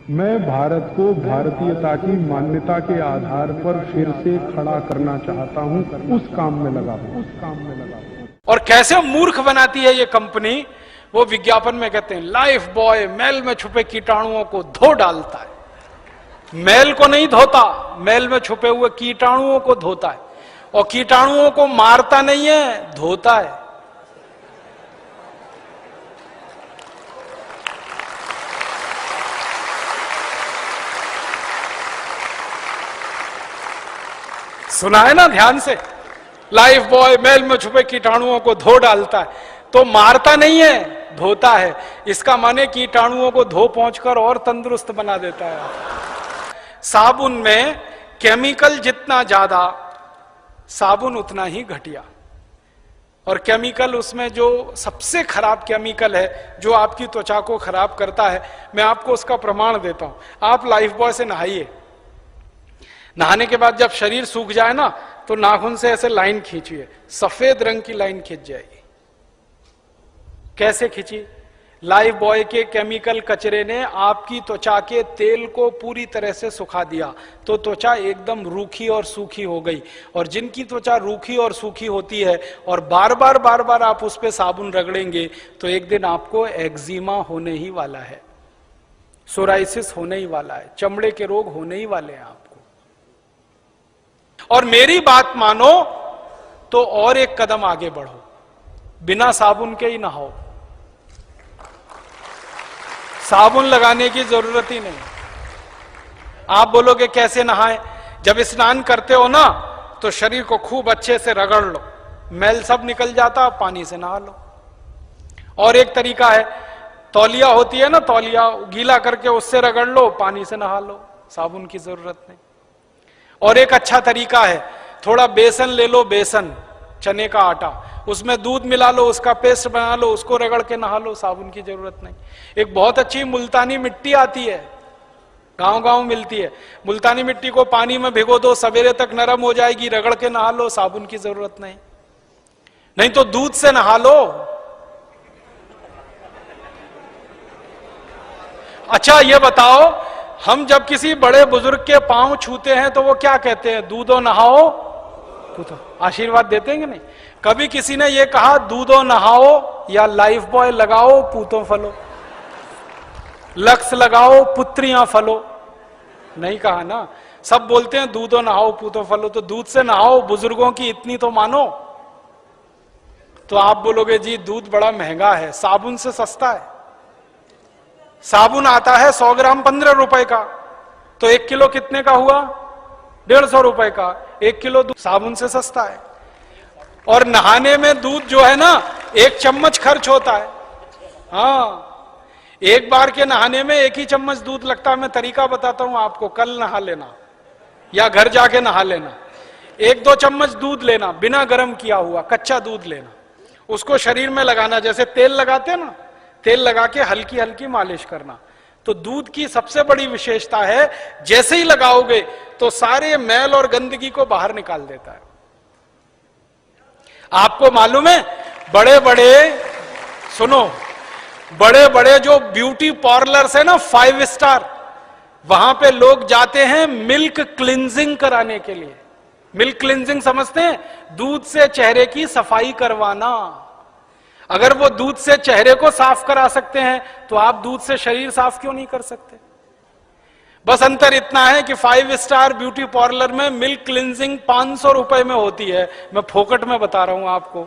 मैं भारत को भारतीयता की मान्यता के आधार पर फिर से खड़ा करना चाहता हूं, उस काम में लगा हूं। और कैसे मूर्ख बनाती है ये कंपनी, वो विज्ञापन में कहते हैं लाइफ बॉय मैल में छुपे कीटाणुओं को धो डालता है। मैल को नहीं धोता, मैल में छुपे हुए कीटाणुओं को धोता है, और कीटाणुओं को मारता नहीं है, धोता है। सुना है ना ध्यान से, लाइफ बॉय मैल में छुपे कीटाणुओं को धो डालता है, तो मारता नहीं है, धोता है। इसका माने कीटाणुओं को धो पहुंचकर और तंदुरुस्त बना देता है। साबुन में केमिकल जितना ज्यादा, साबुन उतना ही घटिया। और केमिकल, उसमें जो सबसे खराब केमिकल है जो आपकी त्वचा को खराब करता है, मैं आपको उसका प्रमाण देता हूं। आप लाइफ बॉय से नहाइए, नहाने के बाद जब शरीर सूख जाए ना, तो नाखून से ऐसे लाइन खींचिए, सफेद रंग की लाइन खींच जाएगी। कैसे खींची? लाइफ बॉय के केमिकल कचरे ने आपकी त्वचा के तेल को पूरी तरह से सुखा दिया, तो त्वचा एकदम रूखी और सूखी हो गई। और जिनकी त्वचा रूखी और सूखी होती है और बार बार आप उस पर साबुन रगड़ेंगे, तो एक दिन आपको एक्जिमा होने ही वाला है, सोराइसिस होने ही वाला है, चमड़े के रोग होने ही वाले हैं आपको। और मेरी बात मानो तो और एक कदम आगे बढ़ो, बिना साबुन के ही नहाओ, साबुन लगाने की जरूरत ही नहीं। आप बोलोगे कैसे नहाएं? जब स्नान करते हो ना, तो शरीर को खूब अच्छे से रगड़ लो, मैल सब निकल जाता, पानी से नहा लो। और एक तरीका है, तौलिया होती है ना, तौलिया गीला करके उससे रगड़ लो, पानी से नहा लो, साबुन की जरूरत नहीं। और एक अच्छा तरीका है, थोड़ा बेसन ले लो, बेसन चने का आटा, उसमें दूध मिला लो, उसका पेस्ट बना लो, उसको रगड़ के नहा लो, साबुन की जरूरत नहीं। एक बहुत अच्छी मुल्तानी मिट्टी आती है, गांव मिलती है, मुल्तानी मिट्टी को पानी में भिगो दो, सवेरे तक नरम हो जाएगी, रगड़ के नहा लो, साबुन की जरूरत नहीं। नहीं तो दूध से नहा लो। अच्छा ये बताओ, हम जब किसी बड़े बुजुर्ग के पांव छूते हैं तो वो क्या कहते हैं? दूधो नहाओ पूतो, आशीर्वाद देते हैं कि नहीं? कभी किसी ने ये कहा दूधो नहाओ या लाइफ बॉय लगाओ पूतो फलो, लक्स लगाओ पुत्रियां फलो? नहीं कहा ना। सब बोलते हैं दूधो नहाओ पूतो फलो, तो दूध से नहाओ, बुजुर्गों की इतनी तो मानो। तो आप बोलोगे जी दूध बड़ा महंगा है, साबुन से सस्ता है। साबुन आता है 100 ग्राम 15 रुपए का, तो 1 किलो कितने का हुआ? 150 रुपए का। 1 किलो दूध साबुन से सस्ता है। और नहाने में दूध जो है ना, 1 चम्मच खर्च होता है। हाँ, एक बार के नहाने में 1 ही चम्मच दूध लगता है। मैं तरीका बताता हूं आपको, कल नहा लेना या घर जाके नहा लेना। 1-2 चम्मच दूध लेना, बिना गर्म किया हुआ कच्चा दूध लेना, उसको शरीर में लगाना, जैसे तेल लगाते हैं ना, तेल लगा के हल्की हल्की मालिश करना। तो दूध की सबसे बड़ी विशेषता है, जैसे ही लगाओगे तो सारे मैल और गंदगी को बाहर निकाल देता है। आपको मालूम है, बड़े बड़े, सुनो, बड़े बड़े जो ब्यूटी पार्लर्स है ना, 5 स्टार, वहां पे लोग जाते हैं मिल्क क्लिंजिंग कराने के लिए। मिल्क क्लिंजिंग समझते हैं? दूध से चेहरे की सफाई करवाना। अगर वो दूध से चेहरे को साफ करा सकते हैं, तो आप दूध से शरीर साफ क्यों नहीं कर सकते? बस अंतर इतना है कि 5 स्टार ब्यूटी पार्लर में मिल्क क्लिंजिंग 500 रुपए में होती है। मैं फोकट में बता रहा हूं आपको।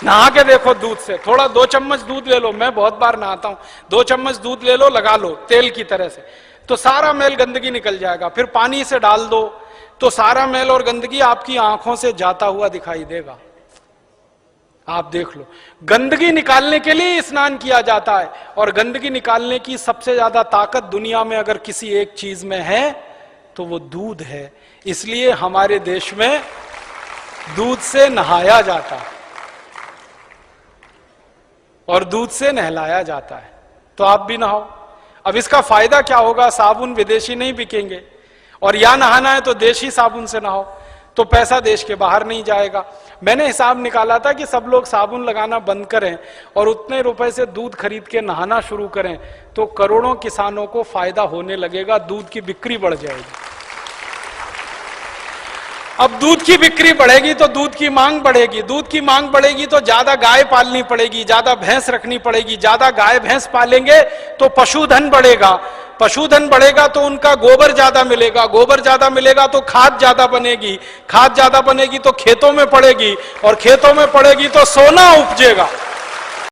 नहा के देखो दूध से, थोड़ा 2 चम्मच दूध ले लो, मैं बहुत बार नहाता हूं, 2 चम्मच दूध ले लो, लगा लो तेल की तरह से, तो सारा मैल गंदगी निकल जाएगा। फिर पानी से डाल दो, तो सारा मैल और गंदगी आपकी आंखों से जाता हुआ दिखाई देगा। आप देख लो, गंदगी निकालने के लिए स्नान किया जाता है। और गंदगी निकालने की सबसे ज्यादा ताकत दुनिया में अगर किसी एक चीज में है, तो वो दूध है। इसलिए हमारे देश में दूध से नहाया जाता है और दूध से नहलाया जाता है। तो आप भी नहाओ। अब इसका फायदा क्या होगा? साबुन विदेशी नहीं बिकेंगे, और या नहाना है तो देशी साबुन से नहाओ। तो पैसा देश के बाहर नहीं जाएगा। मैंने हिसाब निकाला था कि सब लोग साबुन लगाना बंद करें और उतने रुपए से दूध खरीद के नहाना शुरू करें तो करोड़ों किसानों को फायदा होने लगेगा, दूध की बिक्री बढ़ जाएगी। अब दूध की बिक्री बढ़ेगी तो दूध की मांग बढ़ेगी, दूध की मांग बढ़ेगी तो ज्यादा गाय पालनी पड़ेगी, ज्यादा भैंस रखनी पड़ेगी, ज्यादा गाय भैंस पालेंगे तो पशुधन बढ़ेगा, पशुधन बढ़ेगा तो उनका गोबर ज्यादा मिलेगा, गोबर ज्यादा मिलेगा तो खाद ज्यादा बनेगी, खाद ज्यादा बनेगी तो खेतों में पड़ेगी और खेतों में पड़ेगी तो सोना उपजेगा।